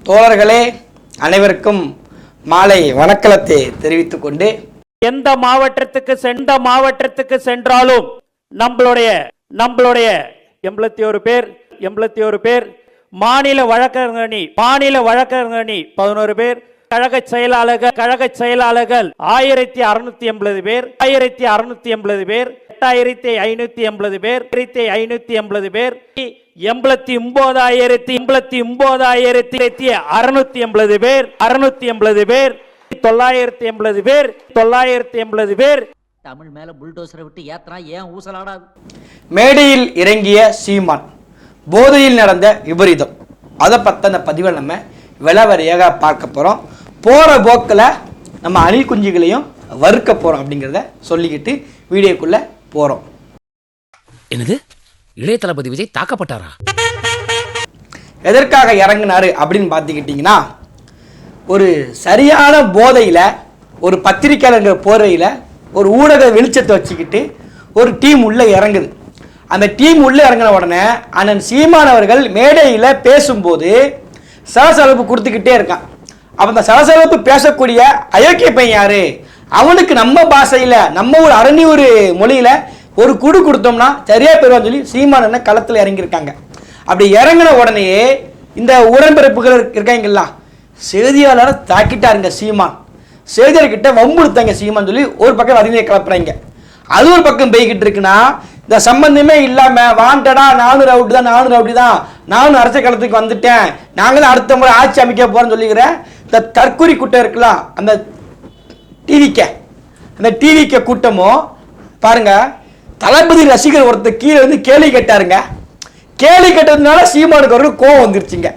தோழர்களே அனைவருக்கும் மாலை வணக்கத்தை தெரிவித்துக் கொண்டு, எந்த மாவட்டத்துக்கு சென்றாலும் நம்மளுடைய 81 பேர், மாநில வழக்கறிஞர் அணி 11 பேர், கழக செயலாளர்கள் 1680 பேர், 8580 பேர், 8580 பேர், 8580 பேர், 89,680 பேர், 680 பேர், 980 பேர், 980 பேர். தமிழ் மேல புல்டோசரை விட்டு ஏத்தனா ஏன் ஊசலாடாது? மேடையில் இறங்கிய சீமான், போதையில் நடந்த விபரீதம், அதை பற்றி அந்த பதிவை நம்ம விளவரியாக பார்க்க போகிறோம். போகிற போக்கில் நம்ம அணில் குஞ்சுகளையும் வறுக்க போகிறோம் அப்படிங்கிறத சொல்லிக்கிட்டு வீடியோக்குள்ளே போகிறோம். என்னது, இளைய தளபதி விஜய் தாக்கப்பட்டாரா? எதற்காக இறங்கினாரு அப்படின்னு பார்த்துக்கிட்டிங்கன்னா, ஒரு சரியான போதையில் ஒரு பத்திரிக்கையாளர்கள் போர்வையில் ஒரு ஊடக வெளிச்சத்தை வச்சுக்கிட்டு ஒரு டீம் உள்ளே இறங்குது. அந்த டீம் உள்ளே இறங்கின உடனே அண்ணன் சீமான் அவர்கள் மேடையில் பேசும்போது சலசலப்பு கொடுத்துக்கிட்டே இருக்கான். அப்போ அந்த சலசலப்பு பேசக்கூடிய அயோக்கிய பையன் யாரு? அவனுக்கு நம்ம பாஷையில், நம்ம ஒரு அரணியூர் மொழியில் ஒரு குடு கொடுத்தோம்னா சரியா போயிடுவான்னு சொல்லி சீமான் என்ன களத்தில் இறங்கியிருக்காங்க. அப்படி இறங்கின உடனேயே இந்த உடன்பிறப்புகள் இருக்காங்களா, செய்தியாளரை தாக்கிட்டாருங்க சீமான். செய்தியாளர்கிட்ட வம்புடுத்தாங்க சீமான் சொல்லி ஒரு பக்கம் அறிஞரை கிளப்புறாங்க. அது ஒரு பக்கம் போய்கிட்டு இருக்குன்னா, இந்த சம்பந்தமே இல்லாமல் வாண்டடா நானும் ரவுடி தான், நானும் அரசியல் களத்துக்கு வந்துட்டேன், நாங்கள் தான் அடுத்த முறை ஆட்சி அமைக்க போகிறோன்னு சொல்லிக்கிறேன். இந்த தற்கொலை கூட்டம் இருக்கலாம், அந்த டிவிக்க கூட்டமும் பாருங்க, தளபதி ரசிகர் ஒருத்தர் கீழே வந்து கேள்வி கேட்டாருங்க. கேள்வி கேட்டதுனால சீமானுக்கு அவர்கள் கோவம் வந்துருச்சுங்க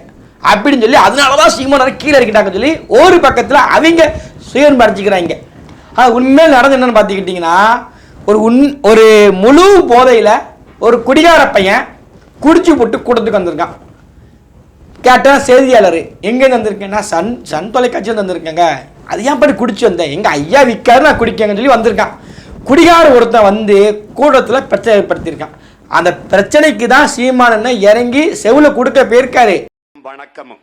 அப்படின்னு சொல்லி, அதனாலதான் சீமான் கீழே இருக்கிட்டாங்கன்னு சொல்லி ஒரு பக்கத்தில் அவங்க சுயம் படைச்சிக்கிறாங்க. ஆனால் உண்மையில் நடந்து என்னன்னு பார்த்துக்கிட்டிங்கன்னா, ஒரு முழு போதையில் ஒரு குடிகார பையன் குடிச்சு போட்டு கூட்டத்துக்கு வந்திருக்கான். கேட்டால் செய்தியாளர் எங்கேருந்து வந்திருக்கேன்னா, சன் தொலைக்காட்சியில் வந்திருக்கேங்க. அது ஏன் படி குடிச்சு வந்தேன், எங்கள் ஐயா விற்காரு நான் குடிக்கேங்கன்னு சொல்லி வந்திருக்கான். குடிகார ஒருத்தன் வந்து கூட்டத்தில் பிரச்சனை ஏற்படுத்தியிருக்கான். அந்த பிரச்சனைக்கு தான் சீமான் இறங்கி செவுல கொடுக்க போயிருக்காரு. வணக்கமும்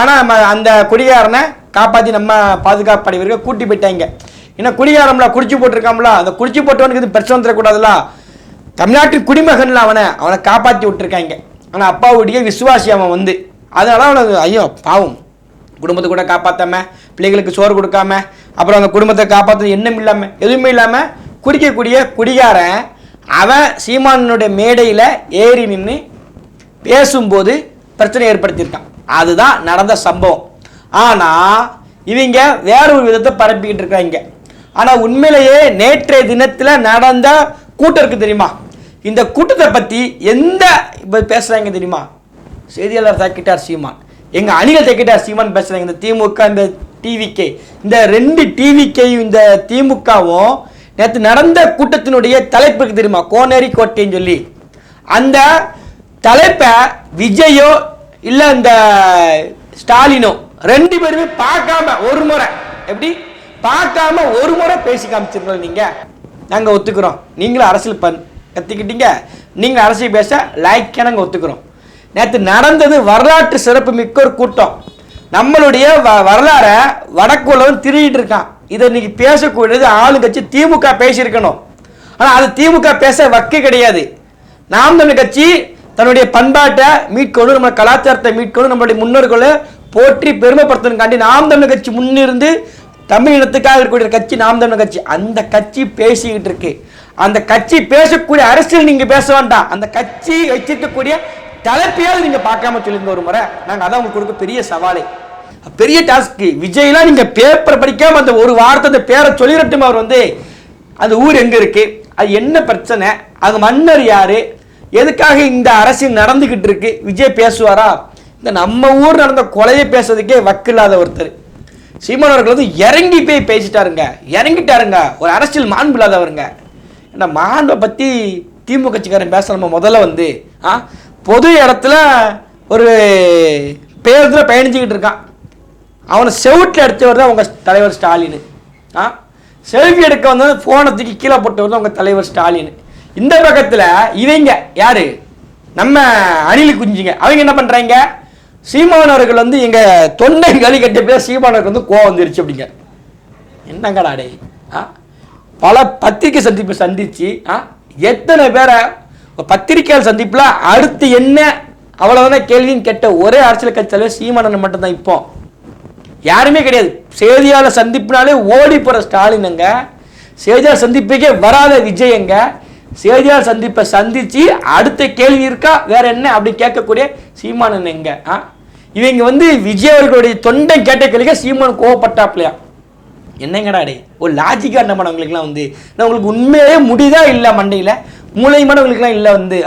ஆனால் அந்த குடிகாரனை காப்பாற்றி நம்ம பாதுகாப்பு படை வீரர்கள் கூட்டி போயிட்டாங்க. ஏன்னா குடிகாரம்ல குடிச்சு போட்டிருக்காம்ல, அந்த குடிச்சு போட்டவனுக்கு இது பிரச்சனை தரக்கூடாதுல்ல, தமிழ்நாட்டின் குடிமகன்ல அவனை காப்பாற்றி விட்டுருக்காங்க. ஆனால் அப்பாவுடைய விசுவாசி அவன் வந்து, அதனால அவனுக்கு ஐயோ பாவம், குடும்பத்தை கூட காப்பாற்றாம, பிள்ளைகளுக்கு சோறு கொடுக்காம, அப்புறம் அந்த குடும்பத்தை காப்பாற்ற எண்ணம் இல்லாமல் எதுவுமே இல்லாமல் குடிக்கக்கூடிய குடிகாரன் அவன் சீமானுடைய மேடையில் ஏறி நின்று பேசும்போது பிரச்சனை ஏற்படுத்தியிருக்கான். அதுதான் நடந்த சம்பவம். ஆனால் இவங்க வேற ஒரு விதத்தை பரப்பிக்கிட்டு இருக்காங்க. ஆனால் உண்மையிலேயே நேற்றைய தினத்தில் நடந்த கூட்டம் இருக்கு தெரியுமா, இந்த கூட்டத்தை பற்றி எந்த பேசுகிறாங்க தெரியுமா? செய்தியாளர் தாக்கிட்டார் சீமான், எங்கள் அணிகள் தாக்கிட்டார் சீமான் பேசுகிறாங்க. இந்த திமுக, இந்த டிவிகே, இந்த 2 டிவிகேயும் இந்த திமுகவும் நேற்று நடந்த கூட்டத்தினுடைய தலைப்பு இருக்கு தெரியுமா, கோனேரி கோட்டைன்னு சொல்லி. அந்த தலைப்பை விஜயோ இல்லை இந்த ஸ்டாலினோ 2 பேருமே பார்க்காம ஒரு முறை பேசி காமிச்சிருக்கோம். நீங்கள் நாங்கள் ஒத்துக்கிறோம், நீங்களும் அரசியல் கற்றுக்கிட்டீங்க, நீங்கள் அரசியல் பேச லைக்காக நாங்கள் ஒத்துக்கிறோம். நேற்று நடந்தது வரலாற்று சிறப்பு மிக்க ஒரு கூட்டம். நம்மளுடைய வரலாறை வடக்குள்ளவன் திருடிட்டு இருக்கான். இதை இன்னைக்கு பேசக்கூடியது ஆளுங்கட்சி திமுக பேசியிருக்கணும். ஆனால் அது திமுக பேச வக்கு கிடையாது. நாம் தமிழர் கட்சி தன்னுடைய பண்பாட்டை மீட்கணும், நம்ம கலாச்சாரத்தை மீட்கணும், நம்மளுடைய முன்னோர்களை போற்றி பெருமைப்படுத்தணுக்காண்டி நாம் தமிழர் கட்சி முன்னிருந்து தமிழ் இனத்துக்காக இருக்கக்கூடிய கட்சி நாம் தமிழர் கட்சி. அந்த கட்சி பேசிக்கிட்டு இருக்கு. அந்த கட்சி பேசக்கூடிய அரசியல் நீங்க பேச வேண்டாம், அந்த கட்சி வச்சிருக்கக்கூடிய தலைப்பையாவது நீங்க பார்க்காம சொல்லுங்க ஒரு முறை. நாங்கள் அதான் உங்களுக்கு கொடுக்க பெரிய சவாலே. பெரிய டாஸ்க்கு. விஜய்லாம் நீங்க பேப்பர் படிக்காம அந்த ஒரு வார்த்தை அந்த பேரை சொல்லிடட்டும். அவர் வந்து அந்த ஊர் எங்க இருக்கு, அது என்ன பிரச்சனை, அங்க மன்னர் யாரு, எதுக்காக இந்த அரசியல் நடந்துகிட்டு இருக்கு, விஜய் பேசுவாரா? இந்த நம்ம ஊர் நடந்த கொலையை பேசுறதுக்கே வக்கில்லாத ஒருத்தர் சீமான் அவர்கள் வந்து இறங்கி போய் பேசிட்டாருங்க, இறங்கிட்டாருங்க. ஒரு அரசியல் மாண்பு இல்லாதவருங்க. இந்த மாண்பை பற்றி திமுக கட்சிக்காரன் பேச நம்ம முதல்ல வந்து பொது இடத்துல ஒரு பேருந்தில் பயணிச்சுக்கிட்டு இருக்கான். அவனை செவுட்டில் எடுத்தவர் தான் உங்கள் தலைவர் ஸ்டாலின். செல்ஃபி எடுக்க வந்து ஃபோனை தூக்கி கீழே போட்டவர் தான் உங்கள் தலைவர் ஸ்டாலின். இந்த பக்கத்தில் இவங்க யாரு, நம்ம அணில் குஞ்சுங்க, அவங்க என்ன பண்ணுறாங்க, சீமான் அவர்கள் வந்து எங்கள் தொண்டை களி கட்ட பேர் சீமானவருக்கு வந்து கோவம் வந்துருச்சு அப்படிங்க. என்னங்கடா டே, பல பத்திரிகை சந்திப்பு சந்திச்சு எத்தனை பேரை பத்திரிகையாளர் சந்திப்புல அடுத்து என்ன அவ்வளவுதான் கேள்வின்னு கேட்ட ஒரே அரசியல் கட்சி தலைவர் சீமானன் மட்டும்தான். இப்போ யாருமே கிடையாது. செய்தியாளர் சந்திப்புனாலே ஓடி போற ஸ்டாலின் எங்க, செய்தியாளர் சந்திப்புக்கே வராத விஜய் எங்க, செய்தியாளர் சந்திப்பை சந்திச்சு அடுத்த கேள்வி இருக்கா வேற என்ன அப்படி கேட்கக்கூடிய சீமானன் எங்க. இவங்க வந்து விஜய் அவர்களுடைய தொண்டை கேட்ட கேள்விக்க சீமான் கோவப்பட்டாப்லையா? என்னங்கடா டே, ஒரு லாஜிக்காக என்ன பண்ணவங்களுக்குலாம் வந்து நான் உங்களுக்கு உண்மையே முடிதா இல்லை மண்டையில் மூளையமானவங்களுக்குலாம் இல்லை வந்து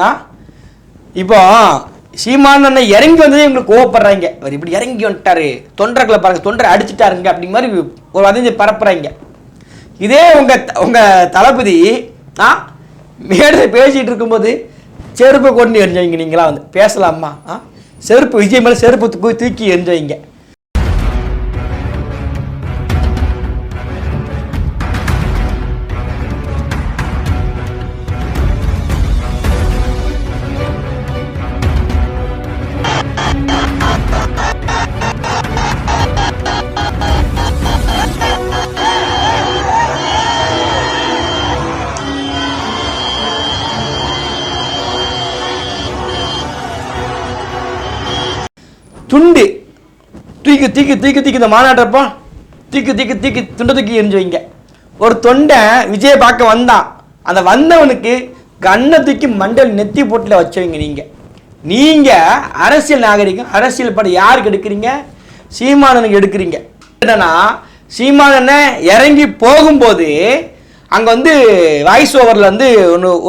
இப்போ சீமான் அண்ணன் இறங்கி வந்ததே இவங்களுக்கு கோவப்படுறாங்க. அவர் இப்படி இறங்கி வந்துட்டாரு, தொண்டர்களை பாருங்க, தொண்டரை அடிச்சுட்டாருங்க அப்படி மாதிரி ஒரு வதந்தி பரப்புறாங்க. இதே உங்க தளபதி மேடை பேசிட்டு இருக்கும்போது செருப்பை கொண்டு எரிஞ்சவங்க நீங்களா வந்து பேசலாமா? செருப்பு விஜய் மேலே செருப்பு தூக்கி எரிஞ்சவங்க. துண்டு தூக்கி தூக்கி தூக்கி தூக்கி இந்த மாநாட்டப்போ தூக்கி தூக்கி தூக்கி துண்டை தூக்கி எரிஞ்சு வைங்க. ஒரு தொண்டை விஜயை பார்க்க வந்தான், அந்த வந்தவனுக்கு கண்ணை தூக்கி மண்டல் நெத்தி போட்டில் வச்சவங்க நீங்கள் அரசியல் நாகரிகம் அரசியல் படம் யாருக்கு எடுக்கிறீங்க? சீமானனுக்கு எடுக்கிறீங்க. என்னன்னா சீமானனை இறங்கி போகும்போது அங்கே வந்து வாய்ஸ் ஓவரில் வந்து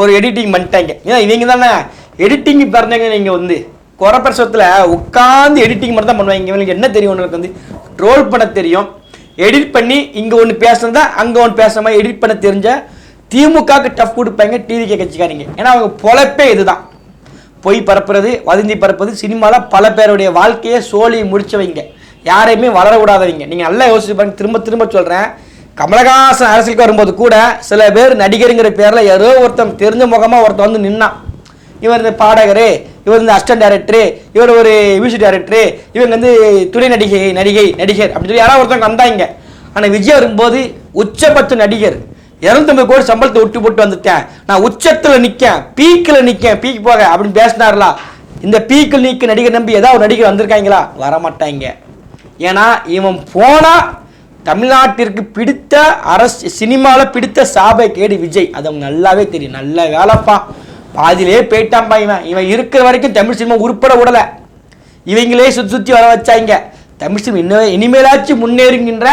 ஒரு எடிட்டிங் பண்ணிட்டாங்க. ஏன்னா இவங்க தானே எடிட்டிங் பிறந்தவங்க. நீங்கள் வந்து குறப்பிரசவத்தில் உட்காந்து எடிட்டிங் மட்டும் தான் பண்ணுவாங்க. இவங்களுக்கு என்ன தெரியும், உங்களுக்கு வந்து ட்ரோல் பண்ண தெரியும், எடிட் பண்ணி இங்கே ஒன்று பேசுனதா அங்கே ஒன்று பேசுகிற மாதிரி எடிட் பண்ண தெரிஞ்ச திமுகவுக்கு டஃப் கொடுப்பாங்க டிவிகே கட்சிக்காரங்க. ஏன்னா அவங்க பொழப்பே இதுதான், பொய் பரப்புறது, வதந்தி பரப்புறது. சினிமாவில் பல பேருடைய வாழ்க்கையை சோழி முடிச்சவங்க, யாரையுமே வளர விடாதவங்க. நீங்கள் நல்லா யோசிச்சு பாருங்க. திரும்ப திரும்ப சொல்கிறேன், கமலஹாசன் அரசியலுக்கு வரும்போது கூட சில பேர் நடிகருங்கிற பேரில் யாரோ ஒருத்தன் தெரிஞ்ச முகமாக ஒருத்தன் வந்து நின்னான். இவர் இந்த பாடகர், இவர் இந்த அசிஸ்டன்ட் டைரக்டரு, இவர் ஒரு மியூசிக் டைரக்டரு, இவங்க வந்து துணை நடிகர் அப்படின்னு சொல்லி யாராவது ஒருத்தவங்க வந்தாங்க. ஆனால் விஜய் வரும்போது உச்சபட்ச நடிகர், 250 கோடி சம்பளத்தை விட்டு போட்டு வந்துட்டேன், நான் உச்சத்தில் நிற்கேன், பீக்கில் நிற்கேன், பீக் போக அப்படின்னு பேசினார்லா. இந்த பீக்கில் நீக்க நடிகர் நம்பி ஏதாவது ஒரு நடிகர் வந்திருக்காங்களா? வரமாட்டாங்க. ஏன்னா இவன் போனால் தமிழ்நாட்டிற்கு பிடித்த சினிமாவில் பிடித்த சாபை கேடு விஜய். அது அவங்க நல்லாவே தெரியும். நல்ல வேலைப்பா, பாதியிலே போயிட்டான்பா. இவன் இருக்கிற வரைக்கும் தமிழ் சினிமா உருப்பட விடலை. இவங்களே சுற்றி வர வச்சாங்க. தமிழ் சினிமா இனிமேலாச்சும் முன்னேறுகின்ற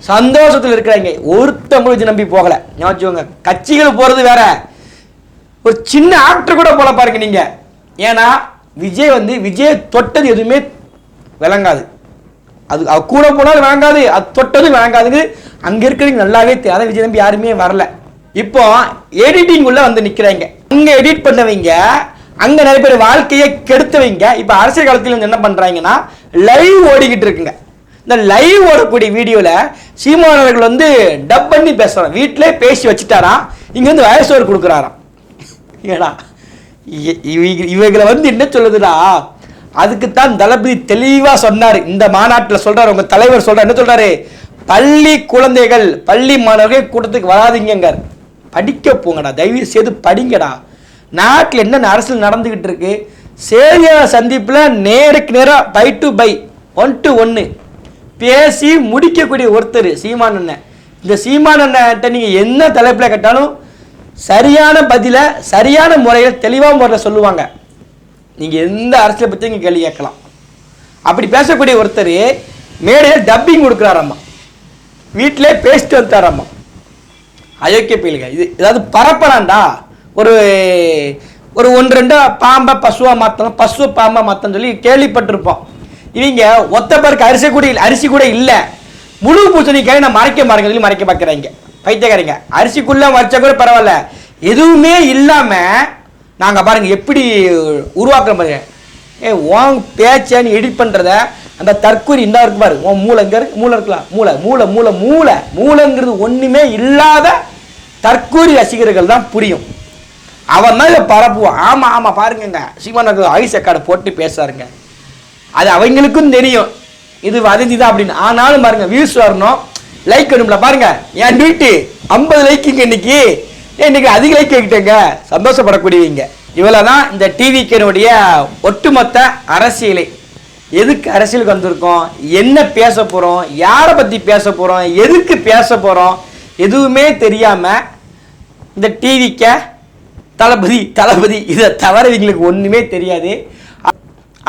சந்தோஷத்தில் இருக்கிறாங்க. ஒருத்தவங்களும் விஜய் நம்பி போகலை. யோசிச்சுக்கோங்க, கட்சிகள் போகிறது வேற, ஒரு சின்ன ஆக்டர் கூட போல பாருங்க நீங்க. ஏன்னா விஜய் வந்து விஜய் தொட்டது எதுவுமே விளங்காது. அது கூட போனாலும் விளங்காது, அது தொட்டதும் விளங்காதுங்க. அங்கே இருக்கிறவங்க நல்லாவே தெரியும். விஜய் நம்பி யாருமே வரல. இப்போ எடிட்டிங் உள்ள வந்து நிற்கிறாங்க. அங்கே எடிட் பண்ணவங்க, அங்கே நிறைய பேர் வாழ்க்கையை கெடுத்தவங்க இப்போ அரசியல் காலத்தில் வந்து என்ன பண்ணுறாங்கன்னா லைவ் ஓடிக்கிட்டு இருக்குங்க. இந்த லைவ் ஓடக்கூடிய வீடியோவில் சீமானவர்கள் வந்து டப் பண்ணி பேசுகிறான். வீட்டிலே பேசி வச்சுட்டாராம், இங்கே வந்து வாய்ஸ் ஓவர் கொடுக்குறாராம். ஏடா இவங்களை வந்து என்ன சொல்லுதுடா, அதுக்குத்தான் தளபதி தெளிவாக சொன்னார். இந்த மாநாட்டில் சொல்கிறார், உங்கள் தலைவர் சொல்கிறார், என்ன சொல்கிறாரு, பள்ளி குழந்தைகள் பள்ளி மாணவர்கள் கூட்டத்துக்கு வராதிங்க, படிக்க போங்கடா, தயவு செய்து படிங்கடா. நாட்டில் என்னென்ன அரசியல் நடந்துக்கிட்டு இருக்கு, செய்தியாளர் சந்திப்பில் நேருக்கு நேராக பை டு பை 1 to 1 பேசி முடிக்கக்கூடிய ஒருத்தர் சீமான் அண்ணன். இந்த சீமான் அண்ணன்ட்ட நீங்கள் என்ன தலைப்பில் கேட்டாலும் சரியான பதிலை சரியான முறையில் தெளிவான முறையில் சொல்லுவாங்க. நீங்கள் எந்த அரசியலை பற்றி நீங்கள் கேள்வி கேட்கலாம். அப்படி பேசக்கூடிய ஒருத்தர் மேடையில் டப்பிங் கொடுக்குறாராம்மா, வீட்டிலே பேசிட்டு வந்துட்டாராம்மா. அயோக்கிய பயிலுங்க. இது ஏதாவது பரப்பலாண்டா, ஒரு ஒரு 1-2 பாம்பை பசுவா மாற்றணும், பசுவை பாம்பா மாற்றணும் சொல்லி கேள்விப்பட்டிருப்போம். இவங்க ஒத்த பேருக்கு அரிசி கூட இல்லை, முழு பூசணிக்காய் நான் மறைக்க மாறேங்க சொல்லி மறைக்க பார்க்குறாங்க பைத்தியக்காரங்க. அரிசிக்குள்ளே மறைச்சா கூட பரவாயில்ல, எதுவுமே இல்லாமல் நாங்கள் பாருங்கள் எப்படி உருவாக்குற பாருங்க. உன் பேச்சை எடிட் பண்ணுறத அந்த தற்கொலை இந்த இருக்கு பாரு, உன் மூளை இங்கே இருக்கு, மூளை இருக்கலாம், மூளை மூளை மூளை மூளை மூளைங்கிறது ஒன்றுமே இல்லாத தற்கூரி ரசிகர்கள் தான் புரியும். அவன் தான் இதை பரப்புவான். ஆமாம் ஆமாம் பாருங்க, சீமானுக்கு ஐஸ் ரெக்கார்டை போட்டு பேசுறாருங்க, அது அவங்களுக்கும் தெரியும் இது வதந்தி தான் அப்படின்னு. ஆனாலும் பாருங்க வியூஸ் வரணும், லைக் வேணும்ல. பாருங்க என் வீட்டு 50 லைக்குங்க இன்னைக்கு அதிக லைக் கேட்டேங்க, சந்தோஷப்படக்கூடியவங்க. இவ்வளோ தான் இந்த டிவிக்கனுடைய ஒட்டுமொத்த அரசியலை. எதுக்கு அரசியலுக்கு வந்திருக்கோம், என்ன பேச போகிறோம், யாரை பற்றி பேச போகிறோம், எதுக்கு பேச போகிறோம் எதுவுமே தெரியாமல் இந்த டிவிக்க தளபதி இதை தவிர இவங்களுக்கு ஒன்றுமே தெரியாது.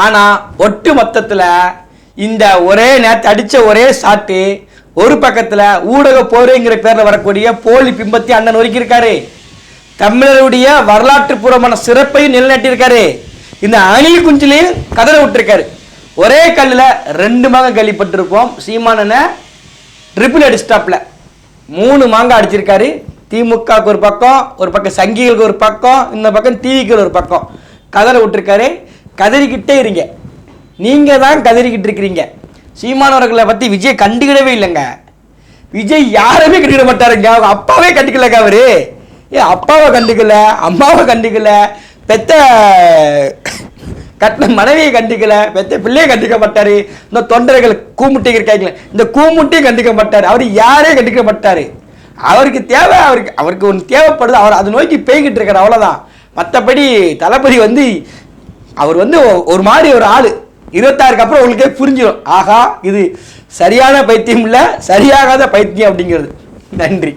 ஆனால் ஒட்டு மொத்தத்தில் இந்த ஒரே நேரத்தை அடித்த ஒரே சாட்டு, ஒரு பக்கத்தில் ஊடக போருங்கிற பேரில் வரக்கூடிய போலி பிம்பத்தை அண்ணன் ஒதுக்கியிருக்காரு, தமிழருடைய வரலாற்று பூர்வமான சிறப்பையும் நிலைநாட்டியிருக்காரு, இந்த அணில் குஞ்சிலையும் கதற விட்டுருக்காரு. ஒரே கல்லில் 2 மாங்காய் கேள்விப்பட்டிருப்போம். சீமானனை ட்ரிபிள் அடிஸ்டாப்பில் 3 மாங்காய் அடிச்சிருக்காரு. திமுகவுக்கு ஒரு பக்கம் சங்கிகளுக்கு ஒரு பக்கம், இந்த பக்கம் டிவிக்கு ஒரு பக்கம் கதற விட்டுருக்காரு. கதறிக்கிட்டே இருங்க, நீங்கள் தான் கதறிக்கிட்டு இருக்கிறீங்க. சீமானவர்களை பற்றி விஜய் கண்டுக்கிடவே இல்லைங்க. விஜய் யாருமே கண்டுக்கிட மாட்டாருங்க, அவங்க அப்பாவே கண்டுக்கலங்க. அவரு அப்பாவை கண்டுக்கல, அம்மாவை கண்டுக்கல, பெத்த கட்டின மனைவியை கண்டுக்கல, பெத்த பிள்ளையை கண்டுக்க மாட்டாரு. இந்த தொண்டர்கள் கூமுட்டை இருக்காங்களே, இந்த கூமுட்டையும் கண்டுக்க மாட்டாரு. அவர் யாரே கண்டுக்க மாட்டாரு. அவருக்கு தேவை, அவருக்கு ஒன்று தேவைப்படுது, அவர் அதை நோக்கி பேய்கிட்டு இருக்காரு, அவ்வளோதான். மற்றபடி தளபதி அவர் ஒரு மாதிரி ஒரு ஆள். 26க்கு அப்புறம் உங்களுக்கே புரிஞ்சிடும், ஆகா இது சரியான பைத்தியம் இல்லை, சரியாகாத பைத்தியம் அப்படிங்கிறது. நன்றி.